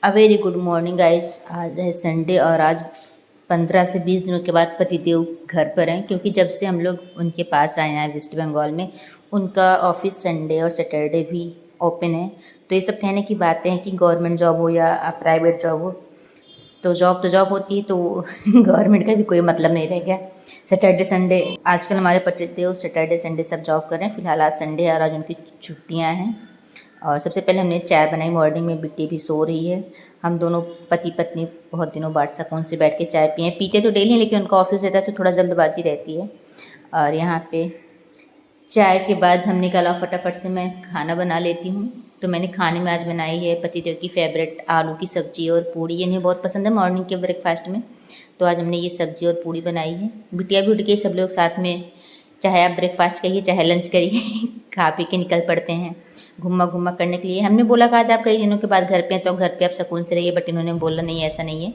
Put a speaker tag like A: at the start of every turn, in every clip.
A: A very good morning guys. आज है Sunday और आज 15 से 20 दिनों के बाद पतिदेव घर पर हैं, क्योंकि जब से हम लोग उनके पास आए हैं वेस्ट बंगाल में, उनका ऑफिस संडे और सैटरडे भी ओपन है। तो ये सब कहने की बातें हैं कि गवर्नमेंट जॉब हो या प्राइवेट जॉब हो, तो जॉब होती है, तो गवर्नमेंट का भी कोई मतलब नहीं रह गया। सैटरडे संडे आजकल हमारे पतिदेव सैटरडे संडे सब जॉब कर रहे हैं। फिलहाल आज संडे है और आज उनकी छुट्टियां हैं। और सबसे पहले हमने चाय बनाई मॉर्निंग में, बिट्टी भी सो रही है। हम दोनों पति पत्नी बहुत दिनों बाद सुकून से बैठ के चाय पिए। पीते तो डेली हैं, लेकिन उनका ऑफिस रहता है तो थोड़ा जल्दबाजी रहती है। और यहाँ पे चाय के बाद हमने कहा फटाफट से मैं खाना बना लेती हूँ। तो मैंने खाने में आज बनाई है पतिदेव की फेवरेट आलू की सब्जी और पूड़ी। इन्हें बहुत पसंद है मॉर्निंग के ब्रेकफास्ट में, तो आज हमने ये सब्जी और पूड़ी बनाई है। बिटिया भी उठ गई, सब लोग साथ में, चाहे आप ब्रेकफास्ट करिए चाहे लंच करिए खा पी के निकल पड़ते हैं घुमा घुमा करने के लिए। हमने बोला कि आज आप कई दिनों के बाद घर पे हैं तो घर पे आप सुकून से रहिए, बट इन्होंने बोला नहीं ऐसा नहीं है,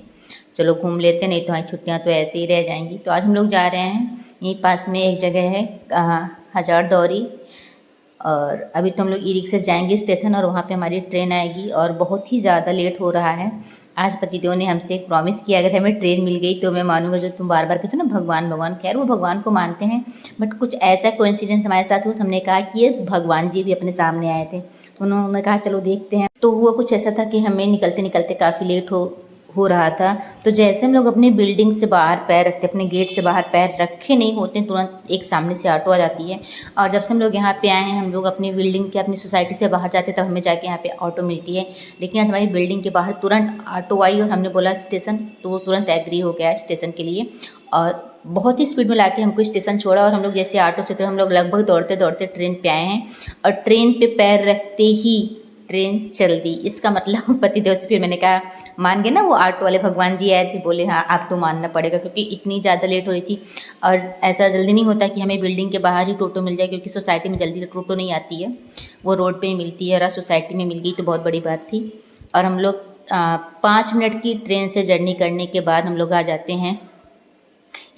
A: चलो घूम लेते, नहीं तो हमारी छुट्टियाँ तो ऐसे ही रह जाएंगी। तो आज हम लोग जा रहे हैं, यहीं पास में एक जगह है हजार दौरी, और अभी तो हम लोग ई रिक्शा जाएंगे स्टेशन और वहाँ पे हमारी ट्रेन आएगी और बहुत ही ज़्यादा लेट हो रहा है। आज पतिदेव ने हमसे एक प्रॉमिस किया, अगर हमें ट्रेन मिल गई तो मैं मानूंगा। जो तुम बार बार कहते हो ना भगवान भगवान, खैर वो भगवान को मानते हैं, बट कुछ ऐसा कोइंसिडेंस हमारे साथ हुआ। हमने कहा कि ये भगवान जी भी अपने सामने आए थे, तो उन्होंने कहा चलो देखते हैं। तो हुआ कुछ ऐसा था कि हमें निकलते निकलते काफ़ी लेट हो रहा था। तो जैसे हम लोग अपनी बिल्डिंग से बाहर पैर रखते, अपने गेट से बाहर पैर रखे नहीं होते, तुरंत एक सामने से ऑटो आ जाती है। और जब से हम लोग यहाँ पे आए हैं, हम लोग अपनी बिल्डिंग के अपनी सोसाइटी से बाहर जाते तब हमें जाके यहाँ पे ऑटो मिलती है। लेकिन आज हमारी बिल्डिंग के बाहर तुरंत ऑटो आई और हमने बोला स्टेशन, तो वो तुरंत एग्री हो गया स्टेशन के लिए और बहुत ही स्पीड में लाके हमको स्टेशन छोड़ा। और हम लोग जैसे ऑटो से उतरे, हम लोग लगभग दौड़ते दौड़ते ट्रेन पे आए हैं और ट्रेन पे पैर रखते ही ट्रेन चल दी। इसका मतलब पतिदेव से फिर मैंने कहा मान गए ना, वो ऑटो वाले भगवान जी आए थे, बोले हाँ आप तो मानना पड़ेगा, क्योंकि इतनी ज़्यादा लेट हो रही थी। और ऐसा जल्दी नहीं होता कि हमें बिल्डिंग के बाहर ही टोटो मिल जाए, क्योंकि सोसाइटी में जल्दी टोटो नहीं आती है, वो रोड पे ही मिलती है। और सोसाइटी में मिल गई तो बहुत बड़ी बात थी। और हम लोग 5 मिनट की ट्रेन से जर्नी करने के बाद हम लोग आ जाते हैं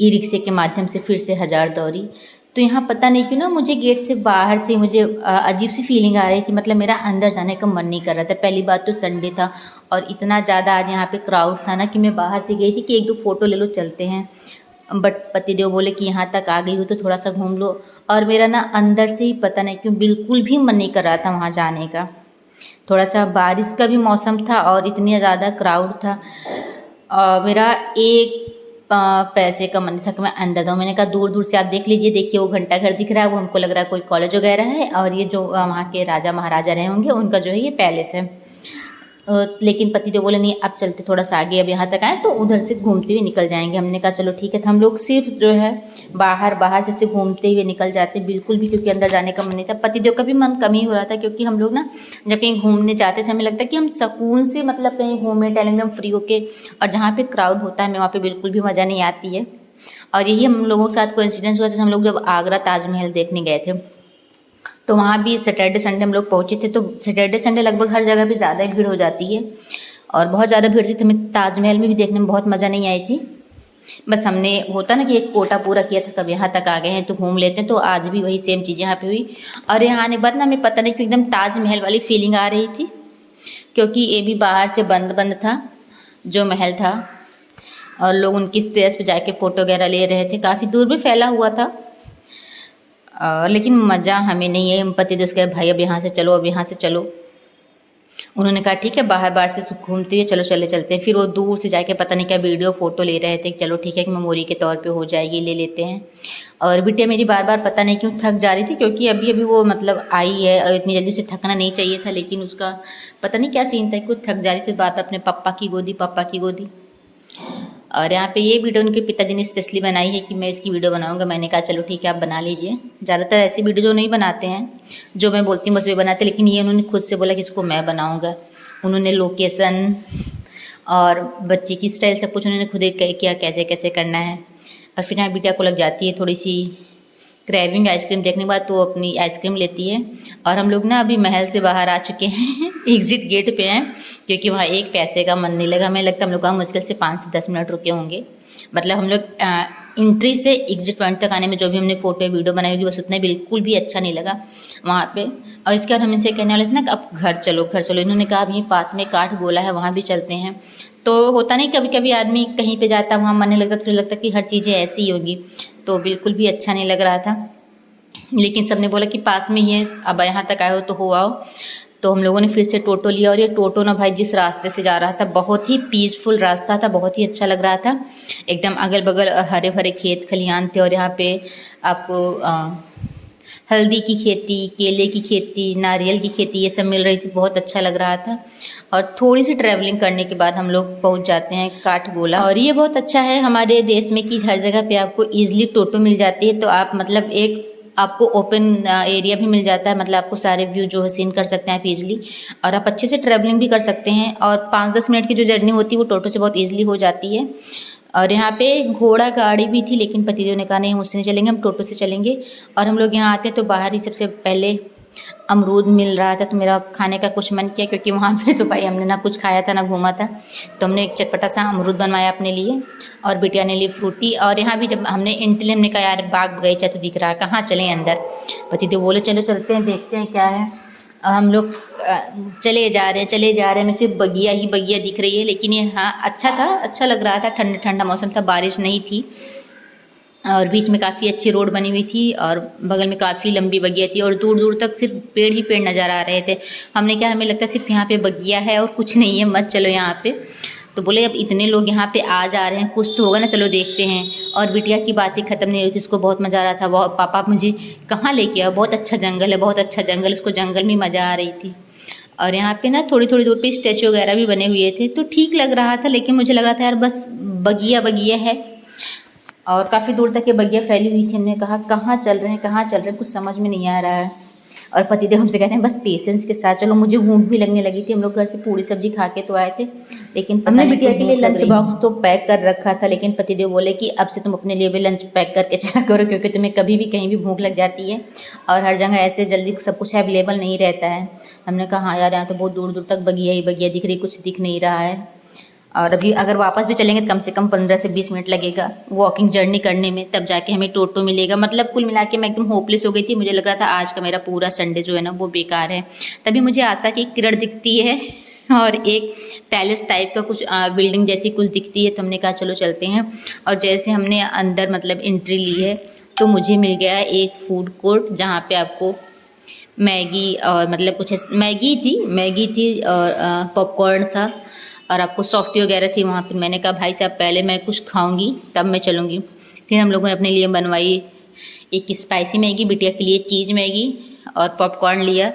A: ई रिक्शे के माध्यम से फिर से हजार दौरी। तो यहाँ पता नहीं क्यों ना मुझे गेट से बाहर से मुझे अजीब सी फीलिंग आ रही थी, मतलब मेरा अंदर जाने का मन नहीं कर रहा था। पहली बात तो संडे था और इतना ज़्यादा आज यहाँ पे क्राउड था ना कि मैं बाहर से गई थी कि एक दो फ़ोटो ले लो चलते हैं, बट पतिदेव बोले कि यहाँ तक आ गई हो तो थोड़ा सा घूम लो। और मेरा ना अंदर से ही पता नहीं क्यों बिल्कुल भी मन नहीं कर रहा था वहाँ जाने का। थोड़ा सा बारिश का भी मौसम था और इतनी ज़्यादा क्राउड था। मेरा एक पैसे का मन था कि मैं अंदर जाऊँ। मैंने कहा दूर दूर से आप देख लीजिए, देखिए वो घंटा घर दिख रहा है, वो हमको लग रहा है कोई कॉलेज वगैरह है, और ये जो वहाँ के राजा महाराजा रहे होंगे उनका जो है ये पैलेस है। लेकिन पतिदेव बोले नहीं अब चलते थोड़ा सा आगे, अब यहाँ तक आए तो उधर से घूमते हुए निकल जाएंगे। हमने कहा चलो ठीक है। तो हम लोग सिर्फ जो है बाहर से घूमते हुए निकल जाते, बिल्कुल भी, क्योंकि अंदर जाने का मन नहीं था। पतिदेव का भी मन कम ही हो रहा था, क्योंकि हम लोग ना जब कहीं घूमने जाते थे हमें लगता है कि हम सुकून से, मतलब कहीं घूमें टहलें एकदम फ्री होके, और जहाँ पे क्राउड होता है हमें वहाँ पे बिल्कुल भी मज़ा नहीं आती है। और यही हम लोगों के साथ कोइंसिडेंस हुआ था। हम लोग जब आगरा ताजमहल देखने गए थे तो वहाँ भी सैटरडे संडे हम लोग पहुँचे थे। तो सैटरडे संडे लगभग हर जगह पे ज़्यादा ही भीड़ हो जाती है और बहुत ज़्यादा भीड़ थी, तो हमें ताजमहल में भी देखने में बहुत मज़ा नहीं आई थी। बस हमने होता ना कि एक कोटा पूरा किया था, कब यहाँ तक आ गए हैं तो घूम लेते हैं। तो आज भी वही सेम चीज़ यहाँ पे हुई। और यहाँ आने के बाद ना हमें पता नहीं क्यों एकदम ताजमहल वाली फीलिंग आ रही थी, क्योंकि ये भी बाहर से बंद बंद था जो महल था, और लोग उनकी स्टेज पे जाके फ़ोटो वगैरह ले रहे थे, काफ़ी दूर भी फैला हुआ था। लेकिन मज़ा हमें नहीं है। हम पति कहे भाई अब यहाँ से चलो, अब यहाँ से चलो। उन्होंने कहा ठीक है, बाहर बाहर से घूमते हुए चलो चले चलते हैं। फिर वो दूर से जाके पता नहीं क्या वीडियो फ़ोटो ले रहे थे, चलो ठीक है कि मेमोरी के तौर पे हो जाएगी, ले लेते हैं। और बिटिया मेरी बार बार पता नहीं क्यों थक जा रही थी, क्योंकि अभी अभी वो मतलब आई है और इतनी जल्दी उसे थकना नहीं चाहिए था, लेकिन उसका पता नहीं क्या सीन था, कुछ थक जा रही थी, बार बार अपने पापा की गोदी पापा की गोदी। और यहाँ पे ये वीडियो उनके पिताजी ने स्पेशली बनाई है कि मैं इसकी वीडियो बनाऊंगा। मैंने कहा चलो ठीक है आप बना लीजिए। ज़्यादातर ऐसी वीडियो जो नहीं बनाते हैं, जो मैं बोलती हूँ बस वे बनाते, लेकिन ये उन्होंने खुद से बोला कि इसको मैं बनाऊंगा। उन्होंने लोकेशन और बच्चे की स्टाइल सब कुछ उन्होंने खुद ही किया, कैसे कैसे करना है। और फिर यहाँ बिटिया को लग जाती है थोड़ी सी क्रेविंग आइसक्रीम देखने के बाद, तो अपनी आइसक्रीम लेती है। और हम लोग ना अभी महल से बाहर आ चुके हैं एग्जिट गेट पे हैं, क्योंकि वहाँ एक पैसे का मन नहीं लगा। हमें लगता है हम लोग वहाँ मुश्किल से 5 से 10 मिनट रुके होंगे। मतलब हम लोग एंट्री से एग्जिट पॉइंट तक आने में जो भी हमने फ़ोटो वीडियो बनाई होगी बस उतना बिल्कुल भी अच्छा नहीं लगा वहाँ पे। और इसके बाद हम इनसे कहने वाले थे ना कि अब घर चलो घर चलो, इन्होंने कहा अभी पास में काठ गोला है वहाँ भी चलते हैं। तो होता नहीं कभी कभी आदमी कहीं पे जाता वहाँ मन नहीं लगता, फिर लगता कि हर चीज़ें ऐसी ही होंगी, तो बिल्कुल भी अच्छा नहीं लग रहा था। लेकिन सबने बोला कि पास में ही है, अब यहाँ तक आए हो तो हो आओ। तो हम लोगों ने फिर से टोटो लिया, और ये टोटो ना भाई जिस रास्ते से जा रहा था बहुत ही पीसफुल रास्ता था, बहुत ही अच्छा लग रहा था। एकदम अगल बगल हरे भरे खेत खलिहान थे, और यहाँ पे आपको हल्दी की खेती, केले की खेती, नारियल की खेती ये सब मिल रही थी, बहुत अच्छा लग रहा था। और थोड़ी सी ट्रैवलिंग करने के बाद हम लोग पहुंच जाते हैं काठगोला। और ये बहुत अच्छा है हमारे देश में कि हर जगह पे आपको ईजिली टोटो मिल जाती है, तो आप मतलब एक आपको ओपन एरिया भी मिल जाता है, मतलब आपको सारे व्यू जो है सीन कर सकते हैं आप ईजिली, और आप अच्छे से ट्रैवलिंग भी कर सकते हैं। और 5-10 मिनट की जो जर्नी होती है वो टोटो से बहुत ईजिली हो जाती है। और यहाँ पे घोड़ा गाड़ी भी थी, लेकिन पतिदेव ने कहा नहीं हम उससे नहीं चलेंगे, हम टोटो से चलेंगे। और हम लोग यहाँ आते हैं तो बाहर ही सबसे पहले अमरूद मिल रहा था, तो मेरा खाने का कुछ मन किया, क्योंकि वहाँ पे तो भाई हमने ना कुछ खाया था ना घूमा था। तो हमने एक चटपटा सा अमरूद बनवाया अपने लिए, और बिटिया ने ली फ्रूटी। और यहाँ भी जब हमने एंट्री हमने कहा यार बाग बगीचा तो दिख रहा है, कहाँ चलें अंदर। पतिदेव बोले चलो चलते हैं देखते हैं क्या है। हम लोग चले जा रहे हैं, में सिर्फ बगिया ही बगिया दिख रही है। लेकिन ये हाँ अच्छा था, अच्छा लग रहा था, ठंडा ठंडा मौसम था, बारिश नहीं थी, और बीच में काफ़ी अच्छी रोड बनी हुई थी, और बगल में काफ़ी लंबी बगिया थी, और दूर दूर तक सिर्फ पेड़ ही पेड़ नज़र आ रहे थे। हमने क्या, हमें लगता सिर्फ यहाँ पे बगिया है और कुछ नहीं है, मत चलो यहाँ पे। तो बोले अब इतने लोग यहाँ पे आ जा रहे हैं, कुछ तो होगा ना, चलो देखते हैं। और बिटिया की बातें ख़त्म नहीं हुई थी, उसको बहुत मज़ा आ रहा था। वो पापा मुझे कहाँ लेके आओ, बहुत अच्छा जंगल है, बहुत अच्छा जंगल, उसको जंगल में मज़ा आ रही थी। और यहाँ पे ना थोड़ी थोड़ी दूर पे स्टैचू वगैरह भी बने हुए थे, तो ठीक लग रहा था। लेकिन मुझे लग रहा था यार बस बगिया बगिया है, और काफ़ी दूर तक ये बगिया फैली हुई थी। हमने कहा कहाँ चल रहे हैं, कहाँ चल रहे हैं, कुछ समझ में नहीं आ रहा है। और पतिदेव हमसे कह रहे हैं बस पेशेंस के साथ चलो। मुझे भूख भी लगने लगी थी, हम लोग घर से पूरी सब्जी खा के तो आए थे, लेकिन हमने बिटिया के लिए लंच बॉक्स तो पैक कर रखा था। लेकिन पतिदेव बोले कि अब से तुम अपने लिए भी लंच पैक करके चला करो, क्योंकि तुम्हें कभी भी कहीं भी भूख लग जाती है, और हर जगह ऐसे जल्दी सब कुछ अवेलेबल नहीं रहता है। हमने कहा हाँ यार यहाँ तो बहुत दूर दूर तक बगिया ही बगिया दिख रही, कुछ दिख नहीं रहा है। और अभी अगर वापस भी चलेंगे तो कम से कम 15 से 20 मिनट लगेगा वॉकिंग जर्नी करने में, तब जाके हमें टोटो मिलेगा। मतलब कुल मिला के मैं एकदम होपलेस हो गई थी, मुझे लग रहा था आज का मेरा पूरा संडे जो है ना वो बेकार है। तभी मुझे आशा की किरण दिखती है और एक पैलेस टाइप का कुछ बिल्डिंग जैसी कुछ दिखती है, तो हमने कहा चलो चलते हैं। और जैसे हमने अंदर मतलब एंट्री ली है, तो मुझे मिल गया एक फूड कोर्ट, जहाँ पे आपको मैगी और मतलब कुछ मैगी थी और पॉपकॉर्न था, और आपको सॉफ्टी वगैरह थी वहाँ पे। मैंने कहा भाई साहब पहले मैं कुछ खाऊंगी तब मैं चलूँगी। फिर हम लोगों ने अपने लिए बनवाई एक स्पाइसी मैगी, बिटिया के लिए चीज़ मैगी, और पॉपकॉर्न लिया।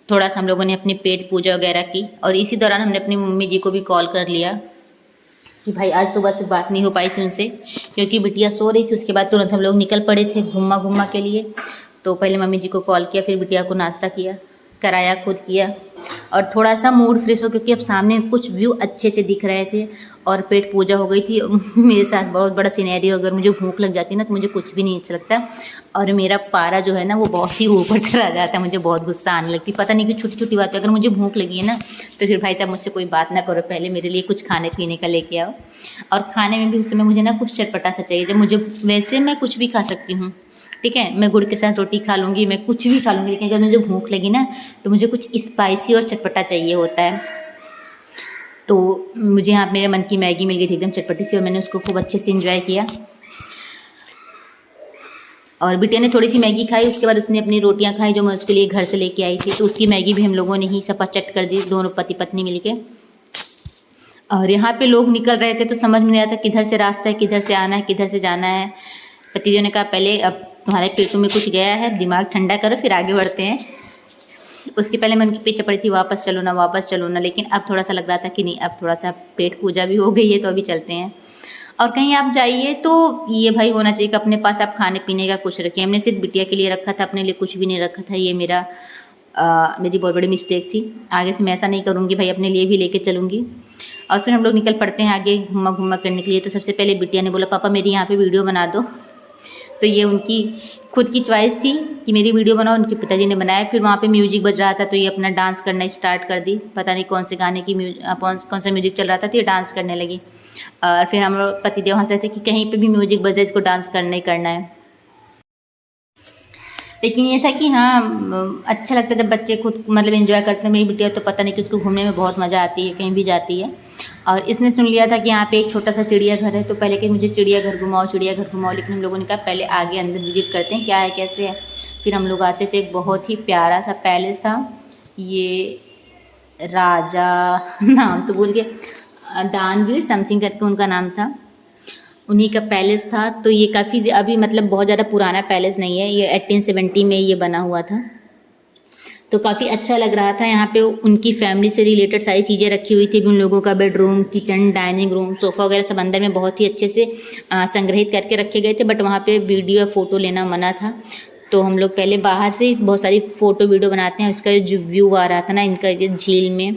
A: थोड़ा सा हम लोगों ने अपनी पेट पूजा वगैरह की, और इसी दौरान हमने अपनी मम्मी जी को भी कॉल कर लिया कि भाई आज सुबह से बात नहीं हो पाई थी उनसे, क्योंकि बिटिया सो रही थी। उसके बाद तुरंत हम लोग निकल पड़े थे घुमा के लिए। तो पहले मम्मी जी को कॉल किया, फिर बिटिया को नाश्ता किया, कराया, खुद किया, और थोड़ा सा मूड फ्रेश हो, क्योंकि अब सामने कुछ व्यू अच्छे से दिख रहे थे, और पेट पूजा हो गई थी। मेरे साथ बहुत बड़ा सिनेरियो, अगर मुझे भूख लग जाती ना तो मुझे कुछ भी नहीं अच्छा लगता, और मेरा पारा जो है ना वो बहुत ही ऊपर चला जाता है, मुझे बहुत गुस्सा आने लगती, पता नहीं कि छोटी छोटी बात पे अगर मुझे भूख लगी है ना तो फिर भाई साहब मुझसे कोई बात ना करो, पहले मेरे लिए कुछ खाने पीने का लेके आओ। और खाने में भी उस समय मुझे ना कुछ चटपटा सा चाहिए, जब मुझे वैसे मैं कुछ भी खा सकती हूँ, ठीक है, मैं गुड़ के साथ रोटी खा लूँगी, मैं कुछ भी खा लूँगी, लेकिन अगर मुझे भूख लगी ना तो मुझे कुछ स्पाइसी और चटपटा चाहिए होता है। तो मुझे यहाँ मेरे मन की मैगी मिल गई थी एकदम चटपटी सी, और मैंने उसको खूब अच्छे से इंजॉय किया। और बिटिया ने थोड़ी सी मैगी खाई, उसके बाद उसने अपनी रोटियाँ खाई जो मैं उसके लिए घर से लेके आई थी, तो उसकी मैगी भी हम लोगों ने ही सपा चट कर दी, दोनों पति पत्नी मिलके। और यहाँ पे लोग निकल रहे थे तो समझ में नहीं आता किधर से रास्ता है, किधर से आना है, किधर से जाना है। पतिदेव ने कहा पहले अब तुम्हारे पेटों में कुछ गया है, दिमाग ठंडा करो फिर आगे बढ़ते हैं। उसके पहले मन की पीछे पड़ी थी वापस चलो ना वापस चलो ना, लेकिन अब थोड़ा सा लग रहा था कि नहीं, अब थोड़ा सा पेट पूजा भी हो गई है तो अभी चलते हैं। और कहीं आप जाइए तो ये भाई होना चाहिए कि अपने पास आप खाने पीने का कुछ रखिए। हमने सिर्फ बिटिया के लिए रखा था, अपने लिए कुछ भी नहीं रखा था। ये मेरी बहुत बड़ी मिस्टेक थी। आगे से मैं ऐसा नहीं करूँगी भाई, अपने लिए भी लेके चलूँगी। और फिर हम लोग निकल पड़ते हैं आगे घुमा करने के लिए। तो सबसे पहले बिटिया ने बोला पापा मेरी यहाँ पे वीडियो बना दो, तो ये उनकी खुद की चॉइस थी कि मेरी वीडियो बनाओ, उनके पिताजी ने बनाया। फिर वहाँ पे म्यूजिक बज रहा था तो ये अपना डांस करना स्टार्ट कर दी, पता नहीं कौन से गाने की कौन सा म्यूजिक चल रहा था, तो ये डांस करने लगी। और फिर हम लोग पतिदेव हंस रहे थे कि कहीं पे भी म्यूजिक बजे इसको डांस करना ही करना है। लेकिन ये था कि हाँ अच्छा लगता है जब बच्चे खुद मतलब एंजॉय करते हैं। मेरी बिटिया तो पता नहीं कि उसको घूमने में बहुत मज़ा आती है, कहीं भी जाती है। और इसने सुन लिया था कि यहाँ पे एक छोटा सा चिड़ियाघर है, तो पहले कि मुझे चिड़ियाघर घुमाओ चिड़ियाघर घुमाओ, लेकिन हम लोगों ने कहा पहले आगे अंदर विजिट करते हैं क्या है कैसे है। फिर हम लोग आते थे, एक बहुत ही प्यारा सा पैलेस था, ये राजा नाम तो भूल गए, दानवीर समथिंग करके उनका नाम था, उन्हीं का पैलेस था। तो ये काफ़ी अभी मतलब बहुत ज़्यादा पुराना पैलेस नहीं है, ये 1870 में ये बना हुआ था। तो काफ़ी अच्छा लग रहा था। यहाँ पे उनकी फैमिली से रिलेटेड सारी चीज़ें रखी हुई थी, उन लोगों का bedroom, kitchen, dining room, sofa वगैरह सब अंदर में बहुत ही अच्छे से संग्रहित करके रखे गए थे। बट वहाँ पे वीडियो या फ़ोटो लेना मना था। तो हम लोग पहले बाहर से बहुत सारी फ़ोटो वीडियो बनाते हैं। उसका जो व्यू आ रहा था ना इनका ये झील में,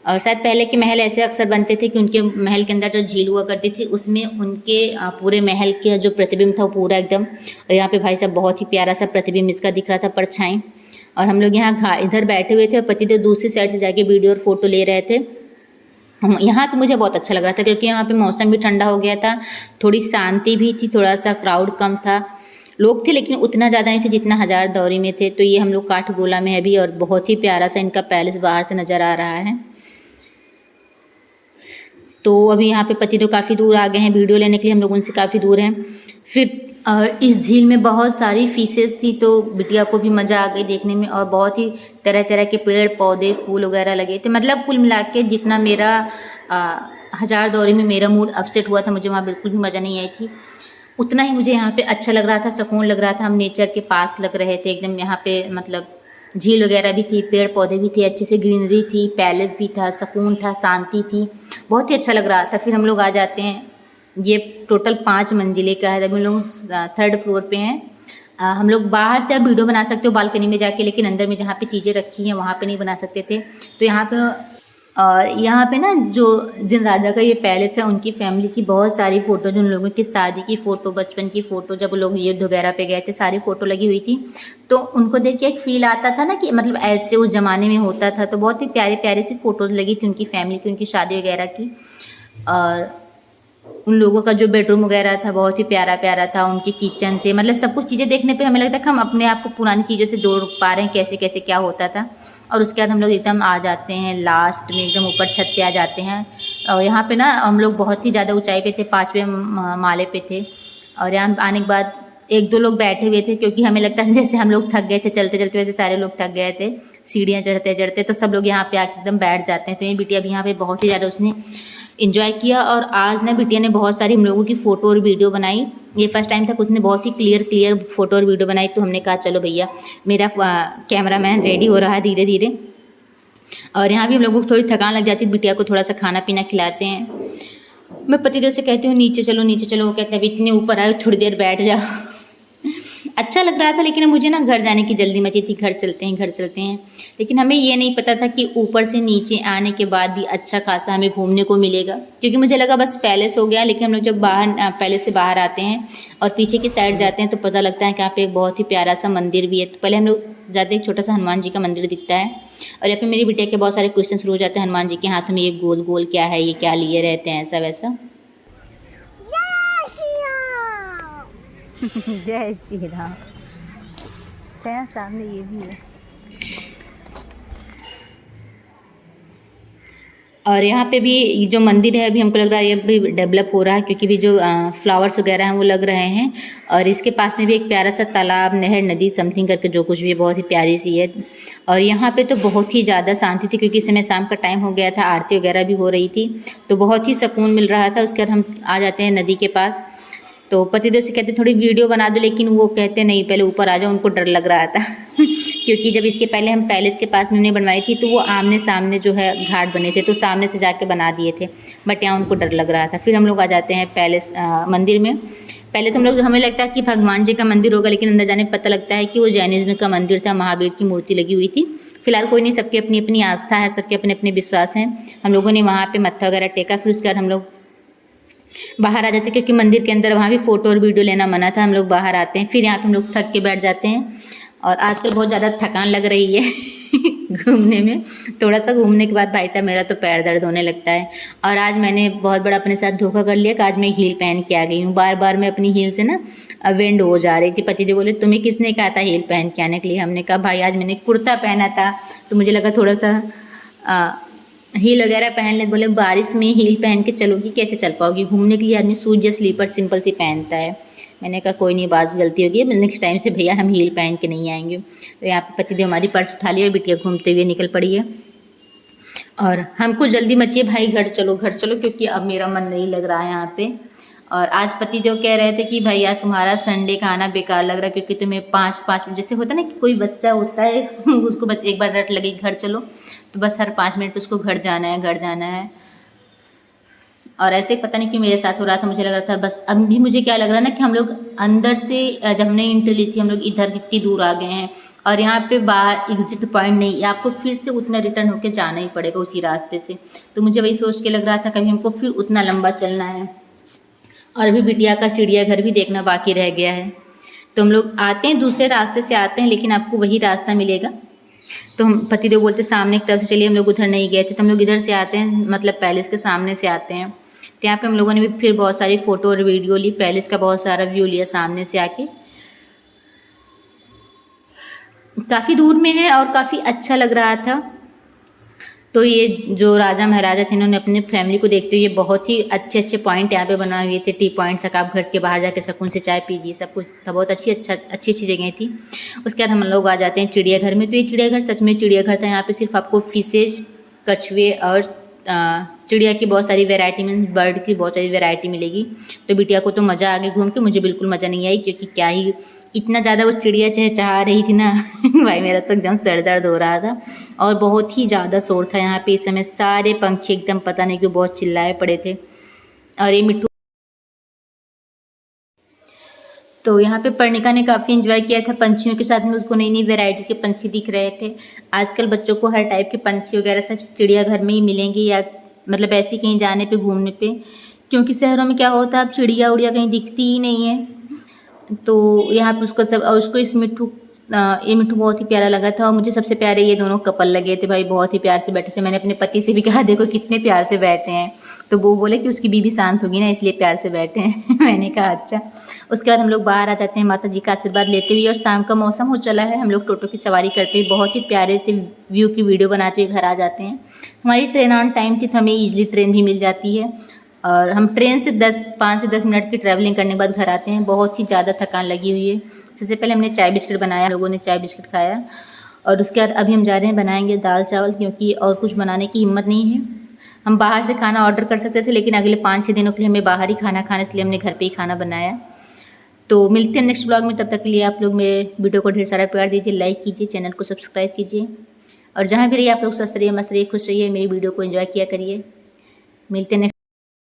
A: और शायद पहले के महल ऐसे अक्सर बनते थे कि उनके महल के अंदर जो झील हुआ करती थी उसमें उनके पूरे महल के जो प्रतिबिंब था वो पूरा एकदम, और यहाँ पे भाई साहब बहुत ही प्यारा सा प्रतिबिंब इसका दिख रहा था, परछाई। और हम लोग यहाँ इधर बैठे हुए थे और पतिदेव दूसरी साइड से जाके वीडियो और फोटो ले रहे थे। यहाँ पे मुझे बहुत अच्छा लग रहा था क्योंकि यहाँ पे मौसम भी ठंडा हो गया था, थोड़ी शांति भी थी, थोड़ा सा क्राउड कम था, लोग थे लेकिन उतना ज़्यादा नहीं थे जितना हजारदौरी में थे। तो ये हम लोग काठगोला में है अभी, और बहुत ही प्यारा सा इनका पैलेस बाहर से नज़र आ रहा है। तो अभी यहाँ पे पति तो काफ़ी दूर आ गए हैं, वीडियो लेने के लिए हम लोग उनसे काफ़ी दूर हैं। फिर इस झील में बहुत सारी फिशेस थी, तो बिटिया को भी मज़ा आ गई देखने में, और बहुत ही तरह तरह के पेड़ पौधे फूल वगैरह लगे थे। मतलब कुल मिला के जितना मेरा हजारदौरी में मेरा मूड अपसेट हुआ था, मुझे वहाँ बिल्कुल भी मज़ा नहीं आई थी, उतना ही मुझे यहाँ पे अच्छा लग रहा था, सुकून लग रहा था। हम नेचर के पास लग रहे थे एकदम, यहाँ पे मतलब झील वगैरह भी थी, पेड़ पौधे भी थे, अच्छे से ग्रीनरी थी, पैलेस भी था, सुकून था, शांति थी, बहुत ही अच्छा लग रहा था। फिर हम लोग आ जाते हैं, ये टोटल 5 मंजिले का है, अभी हम लोग 3rd फ्लोर पे हैं। हम लोग बाहर से आप वीडियो बना सकते हो बालकनी में जाके, लेकिन अंदर में जहाँ पे चीज़ें रखी हैं वहाँ पे नहीं बना सकते थे। तो यहाँ पे और यहाँ पे ना जो जिन राजा का ये पैलेस है उनकी फैमिली की बहुत सारी फ़ोटो, जो उन लोगों की शादी की फ़ोटो, बचपन की फ़ोटो, जब लोग युद्ध वगैरह पे गए थे, सारी फ़ोटो लगी हुई थी। तो उनको देख के एक फ़ील आता था ना कि मतलब ऐसे उस ज़माने में होता था। तो बहुत ही प्यारे प्यारे सी फ़ोटोज़ लगी थी उनकी फैमिली की, उनकी शादी वगैरह की। और उन लोगों का जो बेडरूम वगैरह था बहुत ही प्यारा प्यारा था, उनके किचन थे, मतलब सब कुछ चीज़ें देखने पे हमें लगता है कि हम अपने आप को पुरानी चीज़ों से जोड़ पा रहे हैं, कैसे कैसे क्या होता था। और उसके बाद हम लोग एकदम आ जाते हैं लास्ट में, एकदम ऊपर छत पे आ जाते हैं। और यहाँ पे ना हम लोग बहुत ही ज़्यादा ऊंचाई पे थे, 5वें माले पे थे। और यहाँ आने के बाद 1-2 लोग बैठे हुए थे, क्योंकि हमें लगता था जैसे हम लोग थक गए थे चलते चलते, वैसे सारे लोग थक गए थे सीढ़ियाँ चढ़ते चढ़ते। तो सब लोग यहाँ पे आके एकदम बैठ जाते हैं। तो ये बिटिया भी यहाँ पे बहुत ही ज़्यादा उसने इन्जॉय किया। और आज ना बिटिया ने बहुत सारी हम लोगों की फ़ोटो और वीडियो बनाई। ये फर्स्ट टाइम था, उसने बहुत ही क्लियर फ़ोटो और वीडियो बनाई। तो हमने कहा चलो भैया, मेरा कैमरामैन रेडी हो रहा है धीरे धीरे। और यहाँ भी हम लोगों को थोड़ी थकान लग जाती है, बिटिया को थोड़ा सा खाना पीना खिलाते हैं। मैं पतिदेव से कहती हूँ नीचे चलो नीचे चलो, वो कहते हैं अभी इतने ऊपर आए, थोड़ी देर बैठ जाओ। अच्छा लग रहा था, लेकिन मुझे ना घर जाने की जल्दी मची थी, घर चलते हैं घर चलते हैं। लेकिन हमें ये नहीं पता था कि ऊपर से नीचे आने के बाद भी अच्छा खासा हमें घूमने को मिलेगा, क्योंकि मुझे लगा बस पैलेस हो गया। लेकिन हम लोग जब बाहर पैलेस से बाहर आते हैं और पीछे की साइड जाते हैं तो पता लगता है कि यहाँ पे एक बहुत ही प्यारा सा मंदिर भी है। तो पहले हम लोग जाते एक छोटा सा हनुमान जी का मंदिर दिखता है, और यहाँ पे मेरी बिटिया के बहुत सारे क्वेश्चन शुरू हो जाते हैं, हनुमान जी के हाथ में ये गोल गोल क्या है, ये क्या लिए रहते हैं, ऐसा वैसा। जय श्री राम। अच्छा, सामने ये भी है। और यहाँ पे भी जो मंदिर है अभी हमको लग रहा है ये भी डेवलप हो रहा है, क्योंकि भी जो फ्लावर्स वगैरह हैं वो लग रहे हैं। और इसके पास में भी एक प्यारा सा तालाब, नहर, नदी समथिंग करके जो कुछ भी बहुत ही प्यारी सी है। और यहाँ पे तो बहुत ही ज़्यादा शांति थी, क्योंकि इस समय शाम का टाइम हो गया था, आरती वगैरह भी हो रही थी, तो बहुत ही सुकून मिल रहा था। उसके बाद हम आ जाते हैं नदी के पास। तो पतिदेव से कहते थोड़ी वीडियो बना दो, लेकिन वो कहते नहीं, पहले ऊपर आ जाओ, उनको डर लग रहा था। क्योंकि जब इसके पहले हम पैलेस के पास में उन्हें बनवाई थी तो वो आमने सामने जो है घाट बने थे, तो सामने से जाके बना दिए थे, बट यहाँ उनको डर लग रहा था। फिर हम लोग आ जाते हैं पैलेस मंदिर में। पहले तो हम लोग, हमें लगता है कि भगवान जी का मंदिर होगा, लेकिन अंदर जाने पता लगता है कि वो जैनिज्म का मंदिर था, महावीर की मूर्ति लगी हुई थी। फिलहाल कोई नहीं, सबकी अपनी अपनी आस्था है, सबके अपने अपने विश्वास हैं। हम लोगों ने वहाँ पे मत्था वगैरह टेका। फिर उसके बाद हम लोग बाहर आ जाते हैं, क्योंकि मंदिर के अंदर वहाँ भी फ़ोटो और वीडियो लेना मना था। हम लोग बाहर आते हैं, फिर यहाँ तो हम लोग थक के बैठ जाते हैं। और आजकल बहुत ज़्यादा थकान लग रही है घूमने में। थोड़ा सा घूमने के बाद भाई साहब मेरा तो पैर दर्द होने लगता है। और आज मैंने बहुत बड़ा अपने साथ धोखा कर लिया कि आज मैं हील पहन के आ गई हूँ। बार बार मैं अपनी हील से ना वेंड हो जा रही थी। पतिदेव बोले तुम्हें किसने कहा था हील पहन के आने के लिए? हमने कहा भाई आज मैंने कुर्ता पहना था तो मुझे लगा थोड़ा सा हील वगैरह पहन ले। बोले बारिश में हील पहन के चलोगी, कैसे चल पाओगी? घूमने के लिए आदमी शूज या स्लीपर सिंपल सी पहनता है। मैंने कहा कोई नहीं, बात गलती होगी, नेक्स्ट टाइम से भैया हम हील पहन के नहीं आएंगे। तो यहाँ पे पतिदेव हमारी पर्स उठा लिया, बिटिया घूमते हुए निकल पड़ी है। और हमको जल्दी मचिए भाई घर चलो घर चलो, क्योंकि अब मेरा मन नहीं लग रहा है यहाँ पे। और आज पतिदेव कह रहे थे कि भैया तुम्हारा संडे का आना बेकार लग रहा है, क्योंकि तुम्हें 5 जैसे होता है ना कि कोई बच्चा होता है उसको एक बार रट लगी घर चलो तो बस हर 5 मिनट उसको घर जाना है घर जाना है। और ऐसे पता नहीं क्यों मेरे साथ हो रहा था। मुझे लग रहा था बस अब भी मुझे क्या लग रहा है ना कि हम लोग अंदर से जब हमने एंट्री ली थी हम लोग इधर कितनी दूर आ गए हैं और यहाँ पे बाहर एग्जिट पॉइंट नहीं, आपको फिर से उतना रिटर्न होके जाना ही पड़ेगा उसी रास्ते से। तो मुझे वही सोच के लग रहा था कभी हमको फिर उतना लंबा चलना है। और अभी बिटिया का चिड़ियाघर भी देखना बाकी रह गया है। तो हम लोग आते हैं दूसरे रास्ते से आते हैं, लेकिन आपको वही रास्ता मिलेगा। तो हम पतिदेव बोलते सामने की तरफ से चलिए, हम लोग उधर नहीं गए थे तो हम लोग इधर से आते हैं, मतलब पैलेस के सामने से आते हैं। तो यहाँ पे हम लोगों ने भी फिर बहुत सारी फ़ोटो और वीडियो ली, पैलेस का बहुत सारा व्यू लिया सामने से आके। काफ़ी दूर में है और काफ़ी अच्छा लग रहा था। तो ये जो राजा महाराजा थे इन्होंने अपने फैमिली को देखते हुए बहुत ही अच्छे अच्छे पॉइंट यहाँ पे बनाए हुए थे। टी पॉइंट तक आप घर के बाहर जाके सुकून से चाय पीजिए, सब कुछ था, बहुत अच्छी अच्छी जगह थी। उसके बाद हम लोग आ जाते हैं चिड़ियाघर में। तो ये चिड़ियाघर सच में चिड़ियाघर था। यहाँ पे सिर्फ आपको फिशेज, कछुए और चिड़िया की बहुत सारी वैरायटी में, बर्ड की बहुत सारी वैरायटी मिलेगी। तो बिटिया को तो मज़ा आ गया घूम के, मुझे बिल्कुल मज़ा नहीं आई, क्योंकि क्या ही इतना ज़्यादा वो चिड़िया चहचहा रही थी ना भाई मेरा तो एकदम सर दर्द हो रहा था। और बहुत ही ज़्यादा शोर था यहाँ पे इस समय, सारे पंछी एकदम पता नहीं क्यों बहुत चिल्लाए पड़े थे। और ये मिट्टू, तो यहाँ पे पर्णिका ने काफ़ी एंजॉय किया था पंछियों के साथ में। उसको नई नई वैरायटी के पंछी दिख रहे थे। आजकल बच्चों को हर टाइप के पंछी वगैरह सब चिड़ियाघर में ही मिलेंगे, या मतलब ऐसे कहीं जाने पे घूमने पे, क्योंकि शहरों में क्या होता है अब चिड़िया उड़िया कहीं दिखती ही नहीं है। तो यहाँ पे उसको सब, और उसको इस मिट्टू ये मिट्टू बहुत ही प्यारा लगा था। और मुझे सबसे प्यारे ये दोनों कपल लगे थे भाई, बहुत ही प्यार से बैठे थे। मैंने अपने पति से भी कहा देखो कितने प्यार से बैठे हैं, तो वो बोले कि उसकी बीवी शांत होगी ना इसलिए प्यार से बैठे हैं मैंने कहा अच्छा। उसके बाद हम लोग बाहर आ जाते हैं माता जी का आशीर्वाद लेते हुए, और शाम का मौसम हो चला है। हम लोग टोटो की सवारी करते हुए बहुत ही प्यारे से व्यू की वीडियो बनाते हुए घर आ जाते हैं। हमारी ट्रेन ऑन टाइम थी तो हमें ईजिली ट्रेन भी मिल जाती है। और हम ट्रेन से 5 से 10 मिनट की ट्रैवलिंग करने के बाद घर आते हैं। बहुत ही ज़्यादा थकान लगी हुई है। सबसे पहले हमने चाय बिस्किट बनाया, लोगों ने चाय बिस्किट खाया। और उसके बाद अभी हम जा रहे हैं बनाएंगे दाल चावल, क्योंकि और कुछ बनाने की हिम्मत नहीं है। हम बाहर से खाना ऑर्डर कर सकते थे, लेकिन अगले 5-6 दिनों के लिए हमें बाहर ही खाना खाना, इसलिए हमने घर पे ही खाना बनाया। तो मिलते हैं नेक्स्ट ब्लॉग में, तब तक के लिए आप लोग मेरे वीडियो को ढेर सारा प्यार दीजिए, लाइक कीजिए, चैनल को सब्सक्राइब कीजिए। और जहाँ भी रहिए आप लोग स्वस्थ रहिए, मस्त रहिए, खुश रहिए, मेरी वीडियो को एंजॉय किया करिए। मिलते हैं नेक्स्ट